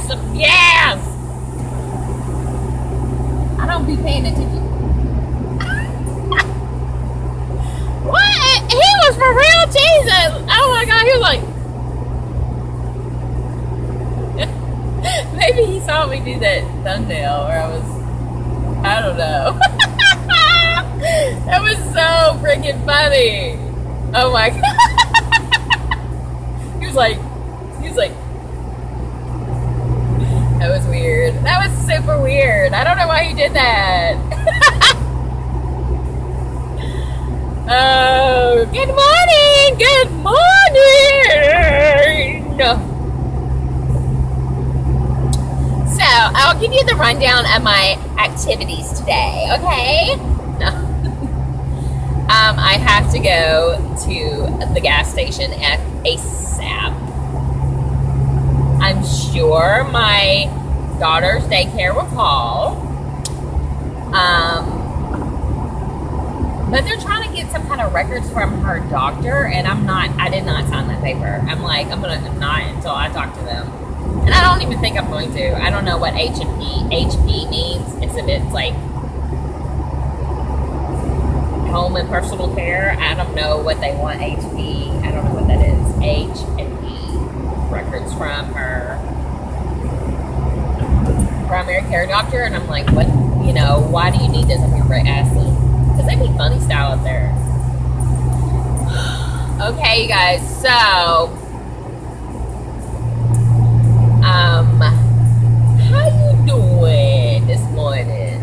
some gas. I don't be paying attention. What? He was for real, Jesus. Oh my God, he was like, maybe he saw me do that thumbnail where I don't know. That was so freaking funny. Oh my God. He was like, that was weird. That was super weird. I don't know why he did that. Oh, good morning. Good morning. So, I'll give you the rundown of my activities today, okay? No. I have to go to the gas station at ASAP. I'm sure my daughter's daycare will call. But they're trying to get some kind of records from her doctor, and I did not sign that paper. I'm like, I'm going to not until I talk to them. And I don't even think I'm going to. I don't know what HP means. It's like home and personal care. I don't know what they want HP. I don't know what that is. H&P records from her primary care doctor. And I'm like, what, why do you need this? I'm here for asking. Because they be funny style up there. Okay, you guys. So, how you doing this morning?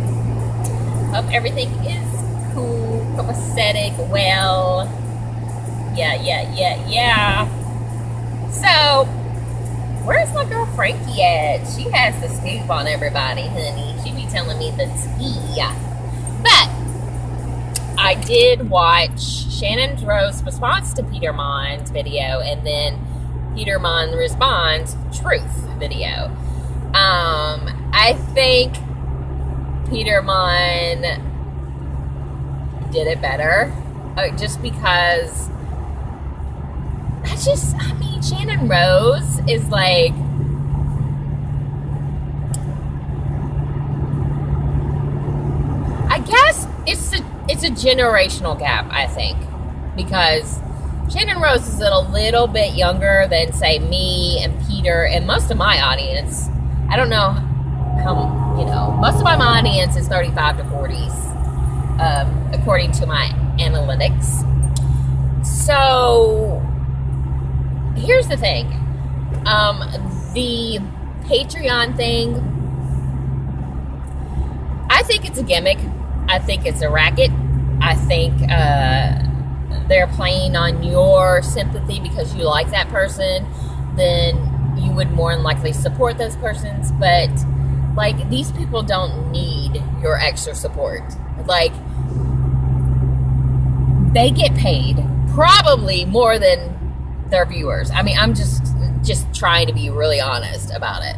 Hope everything is cool, copacetic, well. Yeah. So, where's my girl Frankie at? She has the scoop on everybody, honey. She be telling me the tea. But, I did watch Shannon Rose's response to Peter Monn's video, and then Peter Monn responds truth video. I think Peter Monn did it better, just because Shannon Rose is like, I guess it's a generational gap, I think, because Shannon Rose is a little bit younger than, say, me and Peter and most of my audience. I don't know how, most of my audience is 35 to 40s, according to my analytics. So, here's the thing. The Patreon thing, I think it's a gimmick. I think it's a racket. I think, they're playing on your sympathy because you like that person, then you would more than likely support those persons. But, like, these people don't need your extra support. Like, they get paid probably more than their viewers. I mean, I'm just trying to be really honest about it.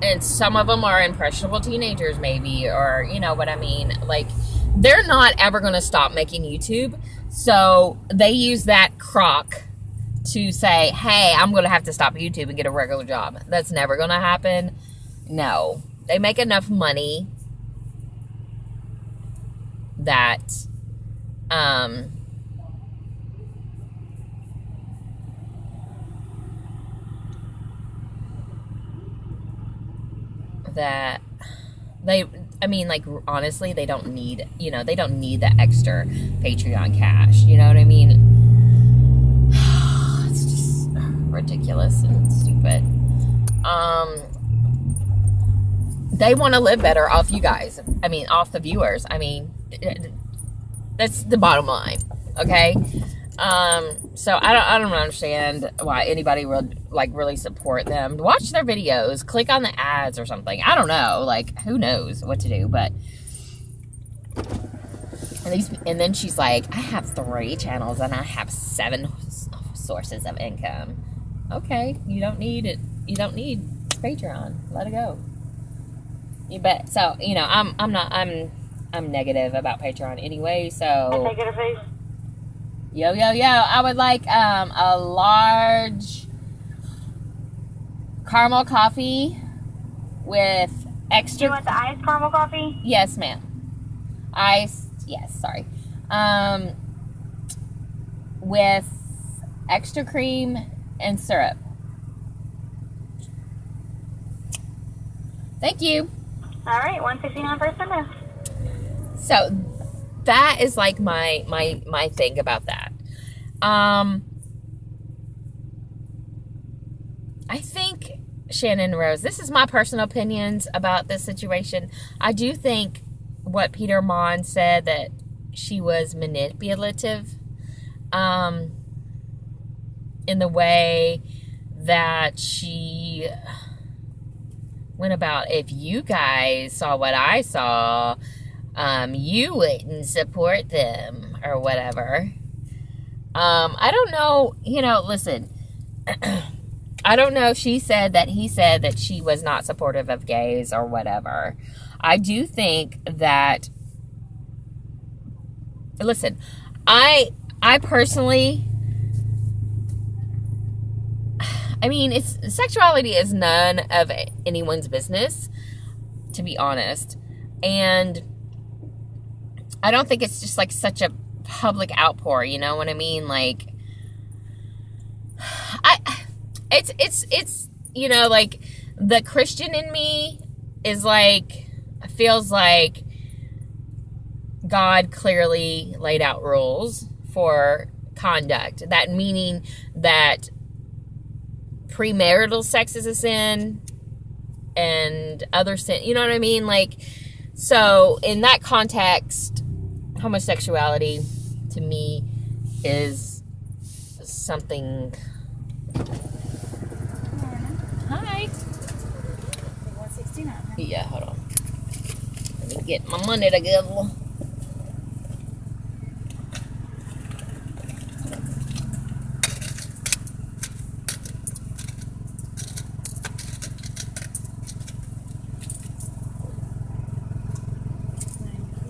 And some of them are impressionable teenagers, maybe, or, you know what I mean? Like, they're not ever going to stop making YouTube. So they use that crock to say, hey, I'm going to have to stop YouTube and get a regular job. That's never going to happen. No. They make enough money that, honestly, they don't need, they don't need the extra Patreon cash. You know what I mean? It's just ridiculous and stupid. They want to live better off you guys. I mean, off the viewers. I mean, that's the bottom line. Okay? So I don't understand why anybody would really support them. Watch their videos, click on the ads or something. I don't know, who knows what to do, but and then she's like, I have 3 channels and I have 7 sources of income. Okay, you don't need it. You don't need Patreon. Let it go. You bet. So, I'm negative about Patreon anyway, so Take it a face. Yo, I would like a large caramel coffee with extra... You want the iced caramel coffee? Yes, ma'am. Iced, yes, sorry. With extra cream and syrup. Thank you. All right, $1.69 for a sundae. So that is like my thing about that. I think, Shannon Rose, this is my personal opinions about this situation. I do think what Peter Monn said, that she was manipulative in the way that she went about. If you guys saw what I saw, you wouldn't support them or whatever. I don't know, listen, I don't know if he said that she was not supportive of gays or whatever. I do think that, listen, I personally, sexuality is none of anyone's business, to be honest. And I don't think it's just like such a public outpour, you know what I mean? Like, it's like the Christian in me is like, feels like God clearly laid out rules for conduct. That meaning that premarital sex is a sin and other sin, you know what I mean? Like, so in that context, homosexuality to me is something. Hi. 169. Yeah, hold on. Let me get my money together.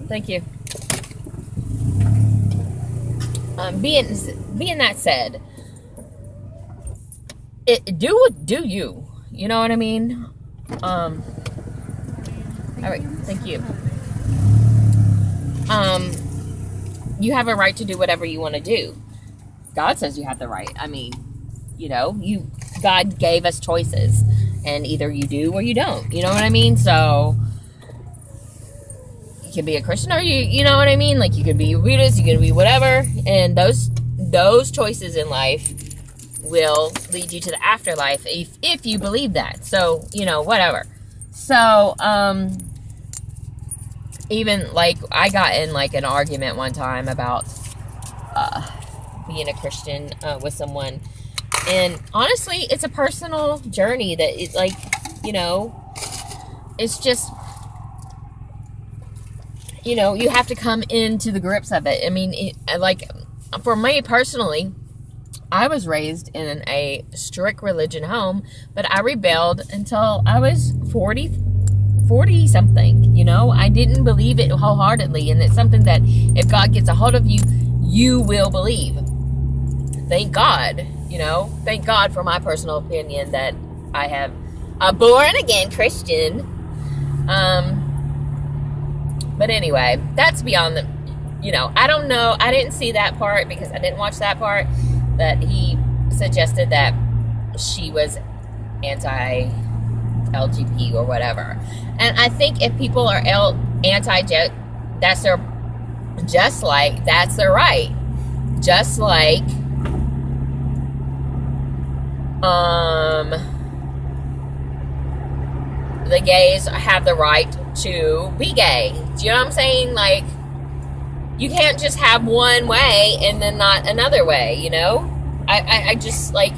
Thank you. Being that said, do you? You know what I mean? All right, thank you. You have a right to do whatever you want to do. God says you have the right. God gave us choices, and either you do or you don't. You know what I mean? So you can be a Christian or you know what I mean? Like, you could be a Buddhist, you could be whatever, and those choices in life will lead you to the afterlife if you believe that. So, whatever. So, even, like, I got in, like, an argument one time about being a Christian with someone. And, honestly, it's a personal journey that is, like, it's just, you have to come into the grips of it. I mean, for me personally, I was raised in a strict religion home, but I rebelled until I was 40 something, I didn't believe it wholeheartedly, and it's something that if God gets a hold of you, you will believe. Thank God, thank God for my personal opinion that I have a born again Christian. But anyway, that's beyond the, I don't know. I didn't see that part because I didn't watch that part, that he suggested that she was anti-LGBT or whatever. And I think if people are that's their right. Just like, the gays have the right to be gay. Do you know what I'm saying? Like, you can't just have one way and then not another way, I just, like,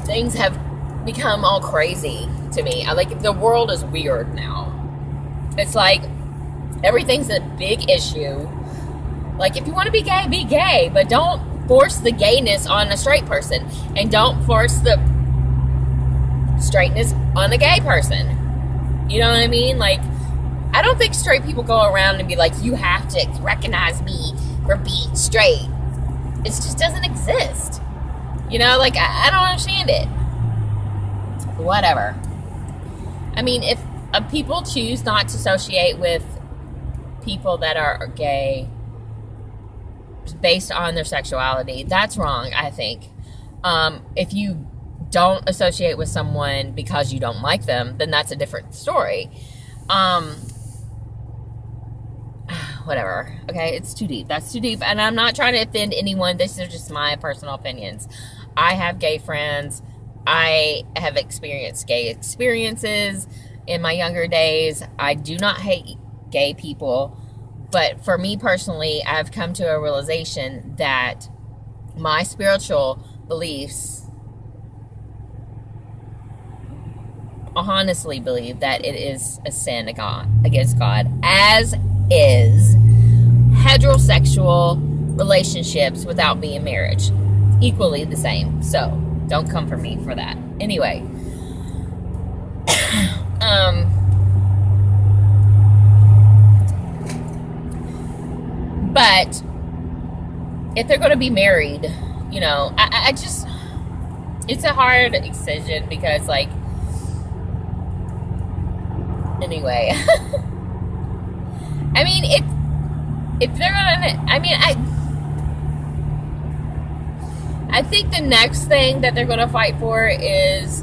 things have become all crazy to me. The world is weird now. It's like, everything's a big issue. Like, if you want to be gay, but don't force the gayness on a straight person, and don't force the straightness on the gay person. You know what I mean? Like, I don't think straight people go around and be like, you have to recognize me for being straight. It just doesn't exist. You know, like, I don't understand it. Whatever. I mean, if people choose not to associate with people that are gay based on their sexuality, that's wrong, I think. If you don't associate with someone because you don't like them, then that's a different story. Whatever. Okay, it's too deep. That's too deep. And I'm not trying to offend anyone. This is just my personal opinions. I have gay friends. I have experienced gay experiences in my younger days. I do not hate gay people. But for me personally, I've come to a realization that my spiritual beliefs honestly believe that it is a sin against God, as is heterosexual relationships without being marriage. Equally the same. So, don't come for me for that. Anyway. But if they're going to be married, you know, I just, it's a hard decision because, like, anyway. I mean, if they're gonna, I mean, I think the next thing that they're going to fight for is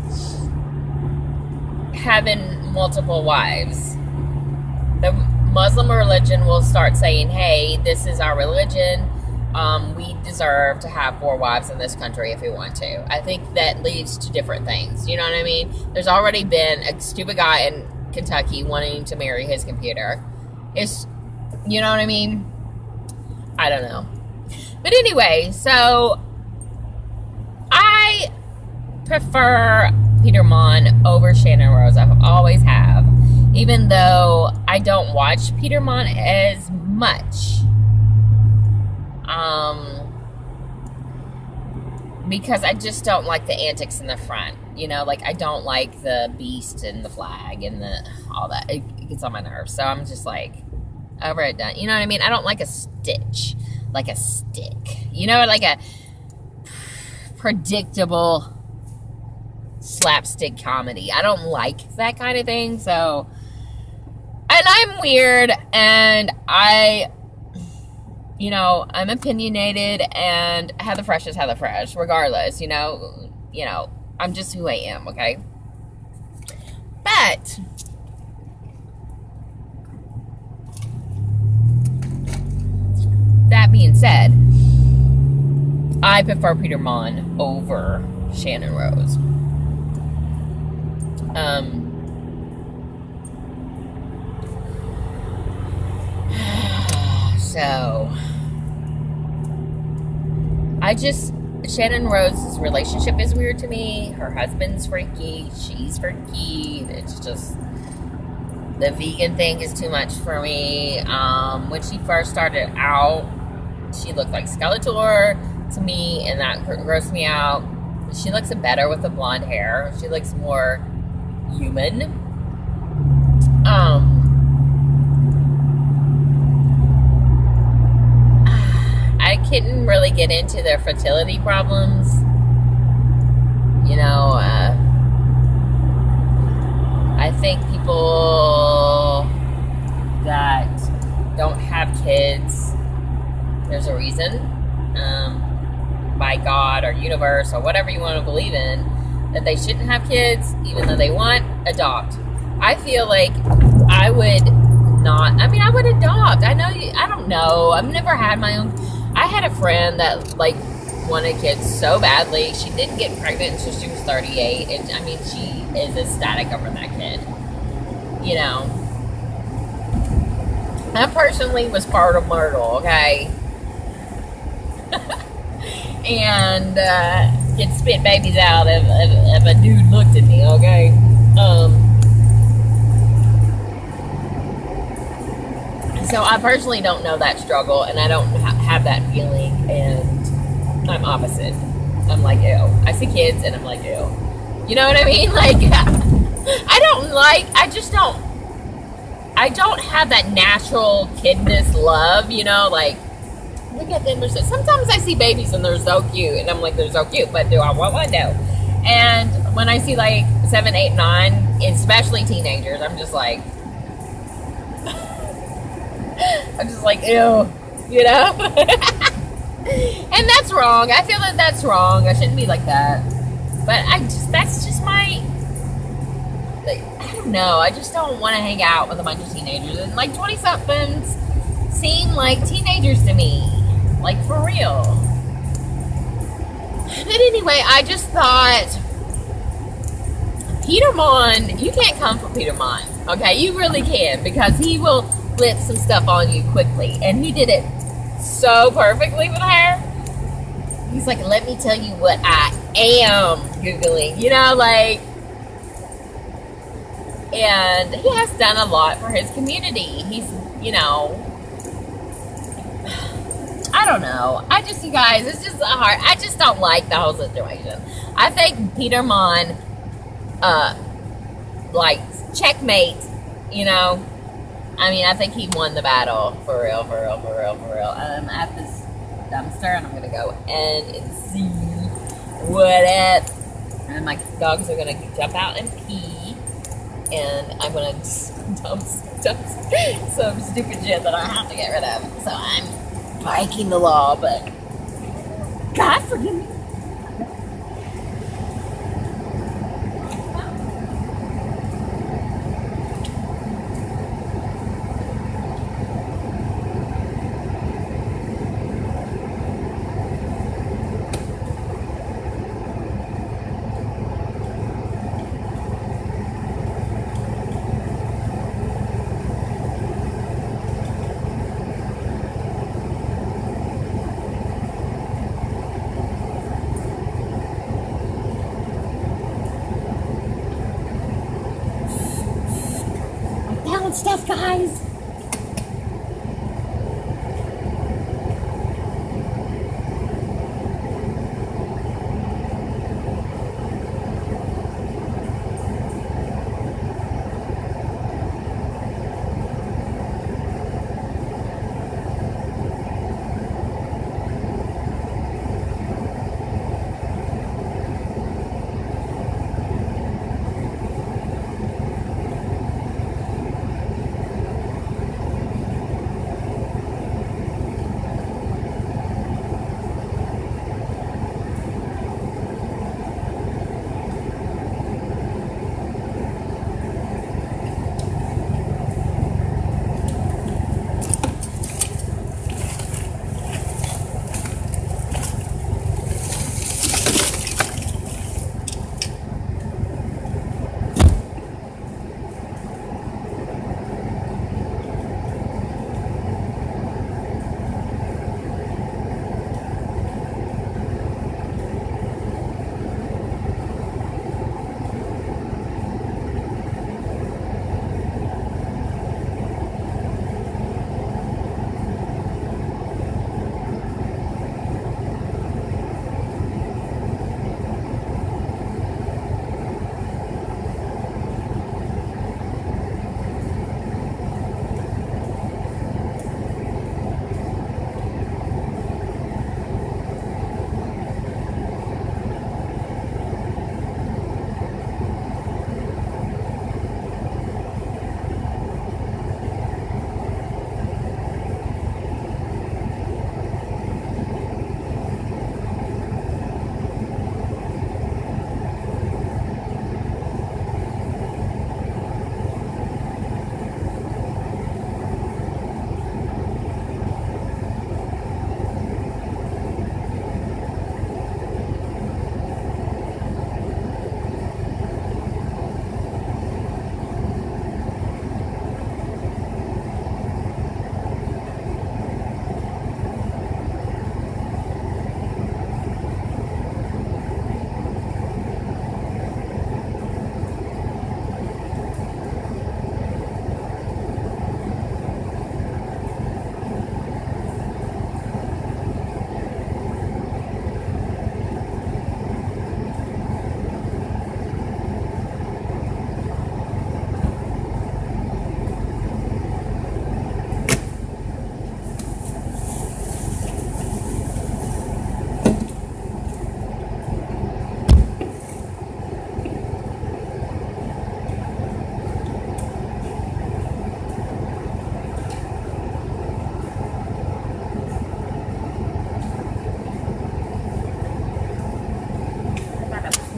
having multiple wives. The Muslim religion will start saying, hey, this is our religion. We deserve to have 4 wives in this country if we want to. I think that leads to different things. You know what I mean? There's already been a stupid guy in Kentucky wanting to marry his computer. It's, you know what I mean? I don't know. But anyway, so I prefer Peter Monn over Shannon Rose. I always have. Even though I don't watch Peter Monn as much. Because I just don't like the antics in the front. You know, like, I don't like the beast and the flag and all that. It gets on my nerves. So I'm just like, over it, done. You know what I mean? I don't like a stitch. Like a stick. You know, like a predictable slapstick comedy. I don't like that kind of thing. So, and I'm weird, and you know, I'm opinionated, and Heather Fresh is Heather Fresh, regardless, you know, I'm just who I am, okay? But that being said, I prefer Peter Monn over Shannon Rose. So, Shannon Rose's relationship is weird to me. Her husband's freaky. She's freaky. It's just, the vegan thing is too much for me. When she first started out, she looked like Skeletor to me, and that grossed me out. She looks better with the blonde hair. She looks more human. I couldn't really get into their fertility problems. You know, I think people that don't have kids, there's a reason, by God or universe or whatever you want to believe in, that they shouldn't have kids, even though they want, adopt. I feel like I would not, I mean, I would adopt. I don't know. I've never had my own. I had a friend that, like, wanted kids so badly. She didn't get pregnant until she was 38. And, I mean, she is ecstatic over that kid. You know. I personally was part of Myrtle, okay? And, get spit babies out if a dude looked at me, okay? So I personally don't know that struggle, and I don't have that feeling, and I'm opposite. I'm like, ew. I see kids, and I'm like, ew. You know what I mean? Like, I don't have that natural kidness love, you know, like, Look at them. Sometimes I see babies and they're so cute, and I'm like, they're so cute, but do I want one? No. And when I see like 7, 8, 9, especially teenagers, I'm just like, ew, you know? And that's wrong. I feel that that's wrong. I shouldn't be like that. But that's just my, like, I don't know. I just don't want to hang out with a bunch of teenagers. And like 20-somethings seem like teenagers to me. Like, for real. But anyway, I just thought, Peter Monn, you can't come for Peter Monn. Okay, you really can, because he will flip some stuff on you quickly. And he did it so perfectly with her. He's like, let me tell you what I am Googling. You know, like, and he has done a lot for his community. He's, you know, I don't know. You guys, it's just hard. I just don't like the whole situation. I think Peter Monn, like, checkmate, you know. I mean, I think he won the battle, for real. I'm at this dumpster, and I'm gonna go and see what up. And my dogs are gonna jump out and pee, and I'm gonna dump some stupid shit that I have to get rid of. So I'm breaking the law, but God forgive me. Stuff, guys.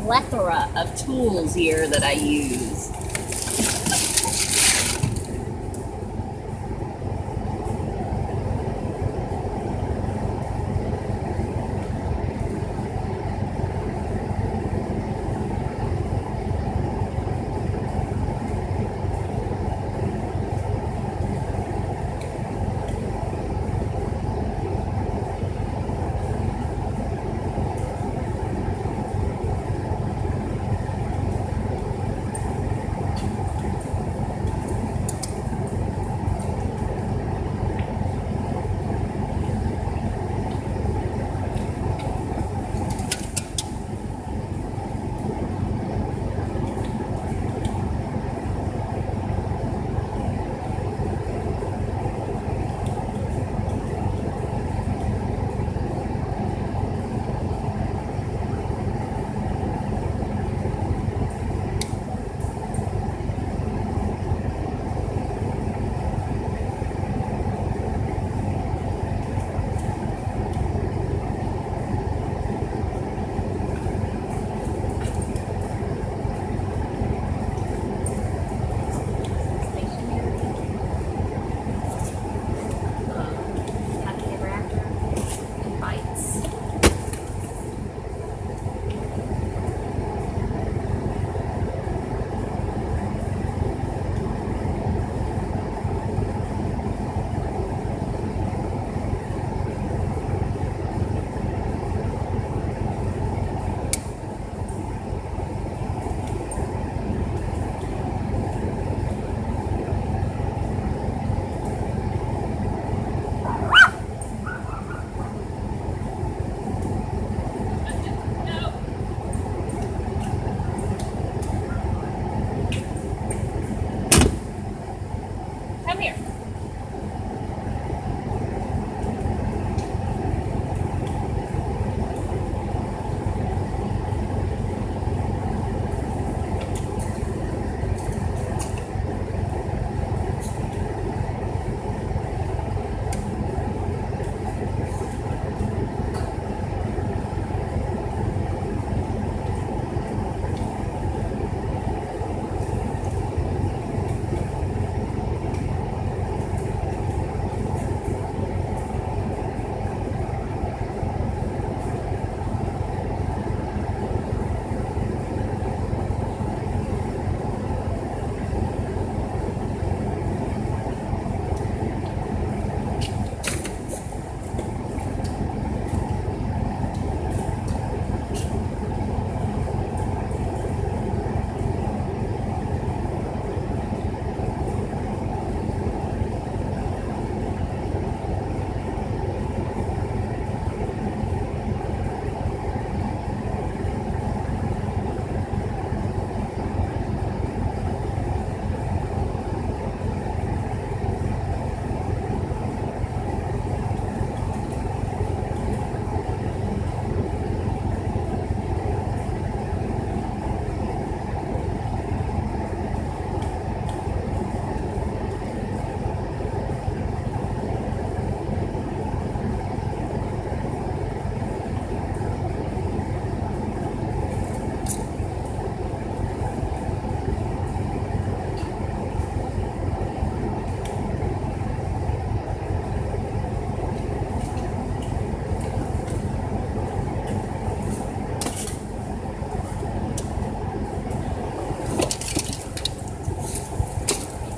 plethora of tools here that I use. Come here.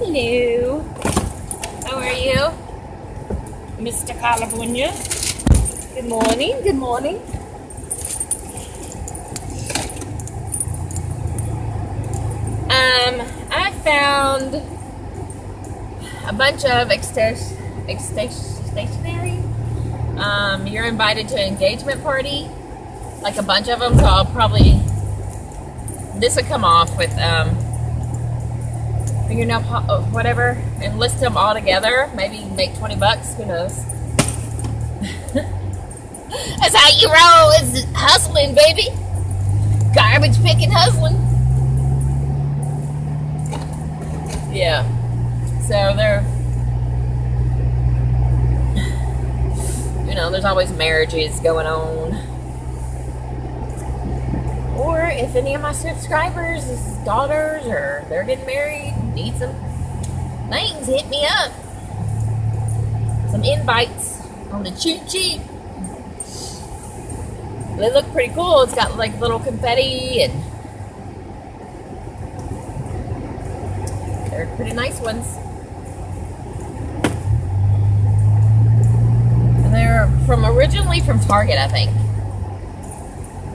Hello. How are you, Mr. California? Good morning. Good morning. I found a bunch of stationery. You're invited to an engagement party, like a bunch of them. So I'll probably this will come off with fingernail whatever, and list them all together. Maybe make $20. Who knows? That's how you roll. It's hustling, baby. Garbage picking, hustling. Yeah. So they're, there's always marriages going on, or if any of my subscribers' daughters or they're getting married, need some things, hit me up. Some invites on the cheap. They look pretty cool. It's got like little confetti and they're pretty nice ones. And they're originally from Target, I think.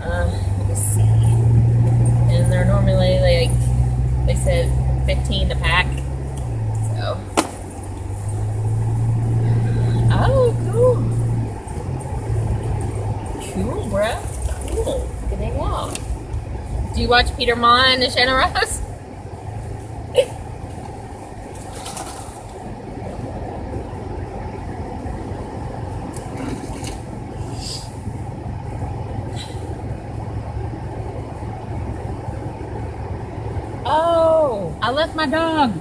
Let me see. And they're normally like, they said 15 a pack. So. Oh, cool. Cool, bruh. Cool. Good hang out. Do you watch Peter Monn and Shannon Rose? Oh, I left my dog.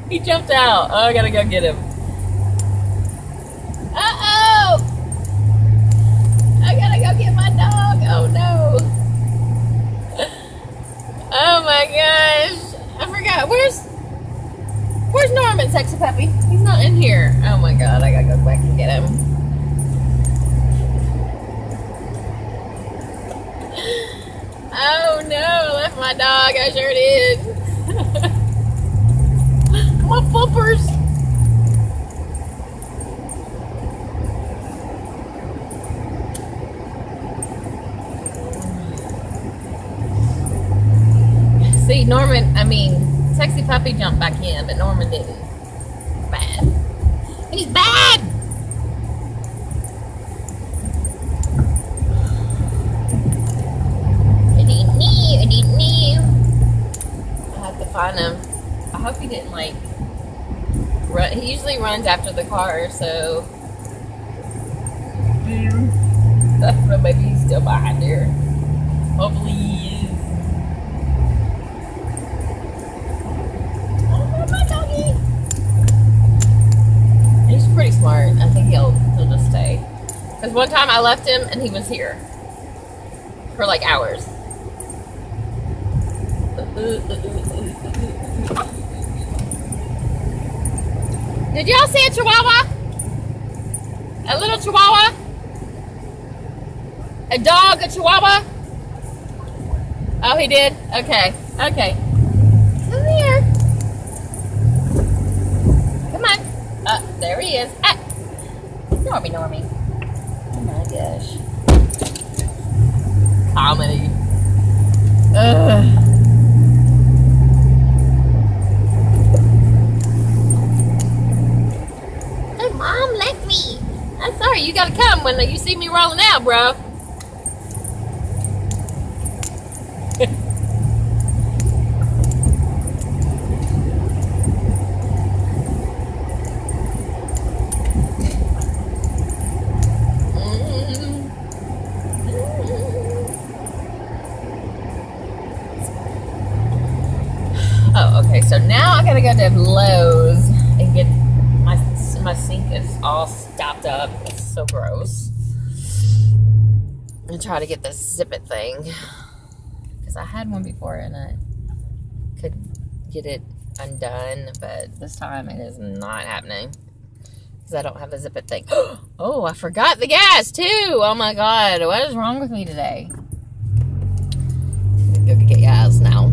He jumped out. Oh, I gotta go get him. Uh-oh! I gotta go get my dog. Oh, no. Oh, my gosh. I forgot. Where's Norman, sexy puppy? He's not in here. Oh, my God. I gotta go back and get him. Oh, no. I left my dog. I sure did. My bumpers. See, Sexy Puppy jumped back in, but Norman didn't. Bad. He's bad! I didn't know. I have to find him. I hope he didn't, like, run. He usually runs after the car, so. But maybe he's still behind there. Hopefully he is. My doggy. He's pretty smart. I think he'll just stay. Because one time I left him and he was here for like hours. Did y'all see a chihuahua? A little chihuahua? A dog, a chihuahua? Oh, he did? Okay. Okay. Come here. Come on. There he is. Ah. Normie. Oh my gosh. Comedy. Ugh. Hey, Mom left me. I'm sorry. You gotta come when you see me rolling out, bro. Oh, okay, so now I gotta go to Lowe's and get my sink is all stopped up. It's so gross. And try to get this zip it thing. Because I had one before and I could get it undone, but this time it is not happening. Because I don't have the zip it thing. Oh, I forgot the gas too! Oh my god, what is wrong with me today? I'm gonna go get gas now.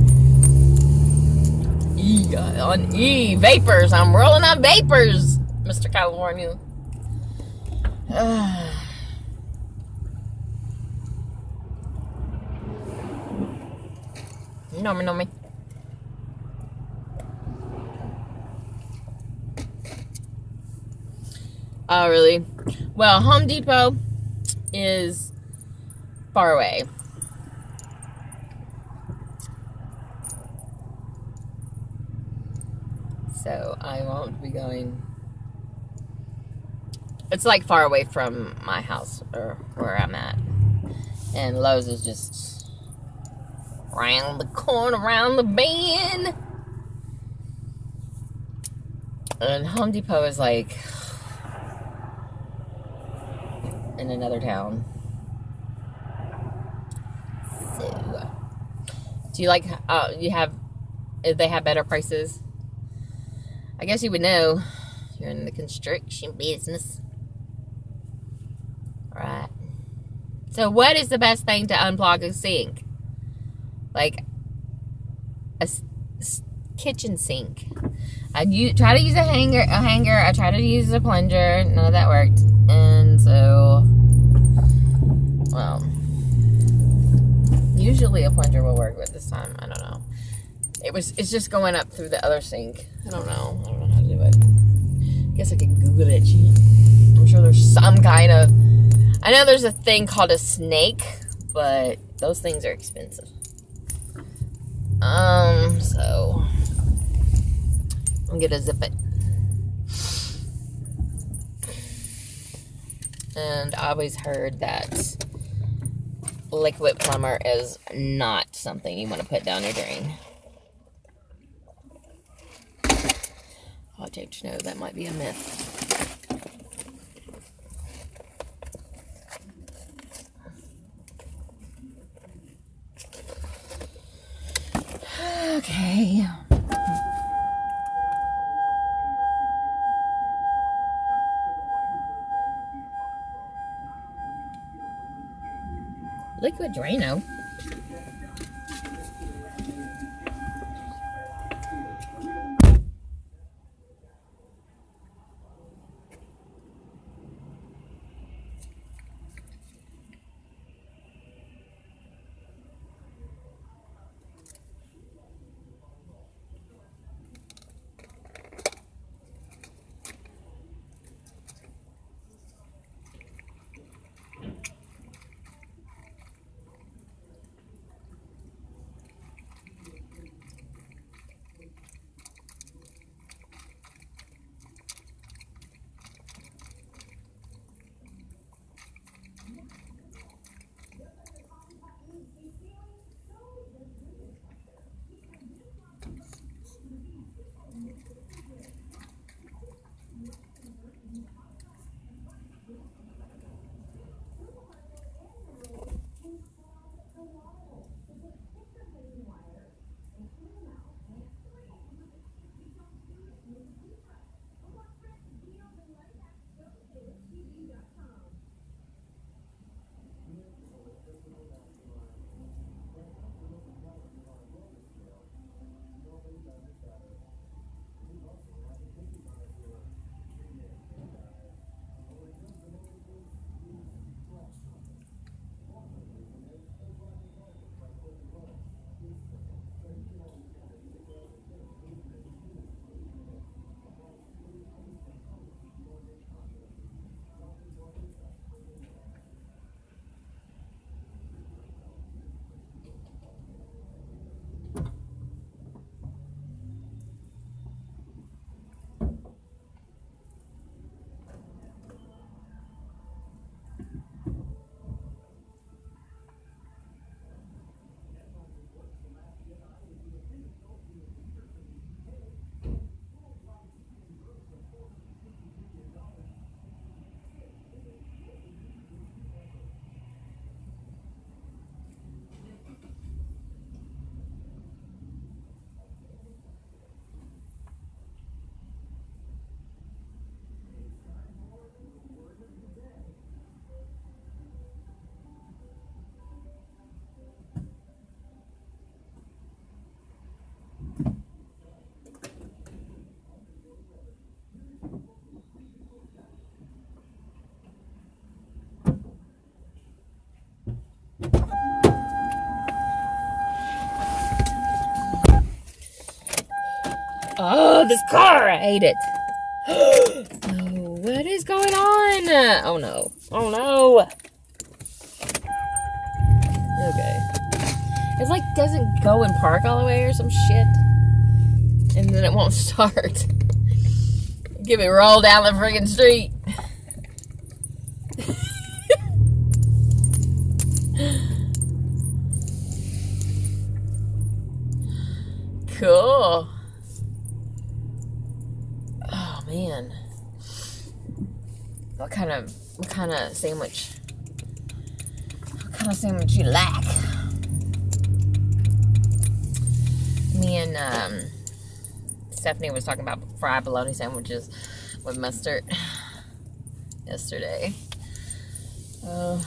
On E, vapors. I'm rolling on vapors, Mr. California. Normie. Oh, really? Well, Home Depot is far away. So I won't be going. It's like far away from my house or where I'm at. And Lowe's is just around the corner, around the bend. And Home Depot is like in another town. Do you like, if they have better prices? I guess you would know. You're in the construction business. Right. So what is the best thing to unplug a sink? Like a kitchen sink. I try to use a hanger. I try to use a plunger. None of that worked. And so, well, usually a plunger will work, but this time, I don't know. It's just going up through the other sink. I don't know how to do it. I guess I could Google it. I'm sure there's some kind of, I know there's a thing called a snake, but those things are expensive. So I'm gonna zip it. And I always heard that liquid plumber is not something you want to put down your drain. I'll take to know that might be a myth. Okay. Liquid Drano. Oh, this car! I hate it. No, what is going on? Oh no. Oh no. Okay. It's like doesn't go and park all the way or some shit. And then it won't start. Give it roll down the friggin' street. Cool. Oh man. What kind of sandwich? What kind of sandwich you like? Me and Stephanie was talking about fried bologna sandwiches with mustard yesterday. Oh.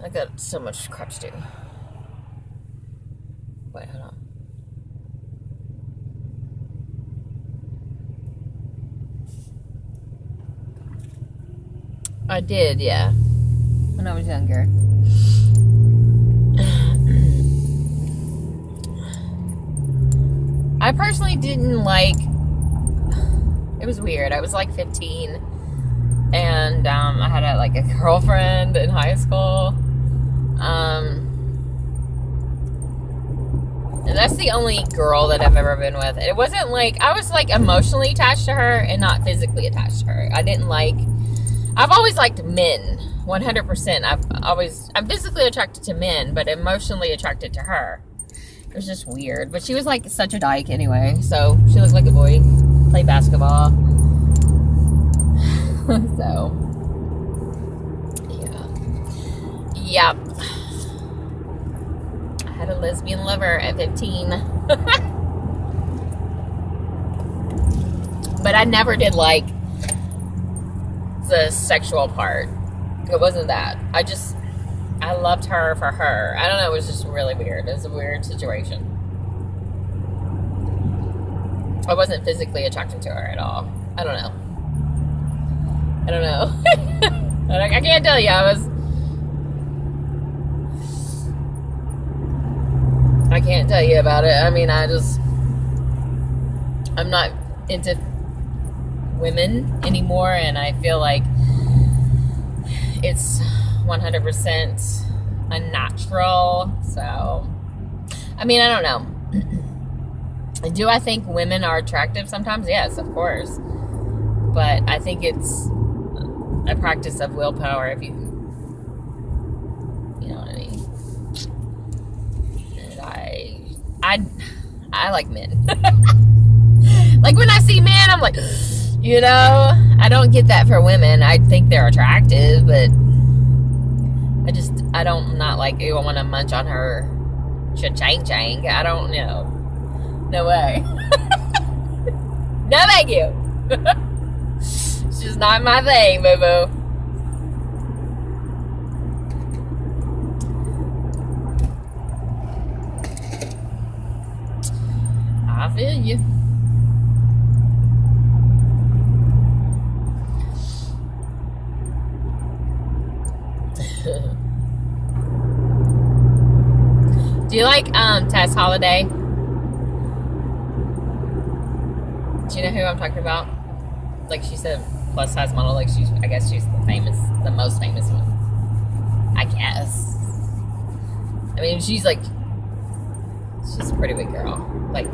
I got so much crap to do. Wait, hold on. I did, yeah. When I was younger. I personally didn't like... It was weird. I was like 15. And I had a girlfriend in high school. And that's the only girl that I've ever been with. It wasn't like... I was like emotionally attached to her and not physically attached to her. I didn't like... I've always liked men. 100%. I'm physically attracted to men, but emotionally attracted to her. It was just weird. But she was like such a dyke anyway. So she looked like a boy. Played basketball. So, yeah. Yep. I had a lesbian lover at 15. But I never did like the sexual part. It wasn't that. I loved her for her. I don't know, it was just really weird. It was a weird situation. I wasn't physically attracted to her at all. I don't know. I can't tell you. I can't tell you about it. I mean, I'm not into women anymore, and I feel like it's 100% unnatural. So, I mean, I don't know. Do I think women are attractive sometimes? Yes, of course. But I think it's a practice of willpower, if you know what I mean. And I like men. Like when I see men, I'm like, I don't get that for women. I think they're attractive, but I'm not like, I want to munch on her cha-chang-chang. I don't know. No way. No, thank you. It's just not my thing, boo-boo. I feel you. Do you like Tess Holiday? Do you know who I'm talking about? Like, she's a plus size model. Like, I guess she's the most famous one. I guess. I mean, she's a pretty big girl. Like,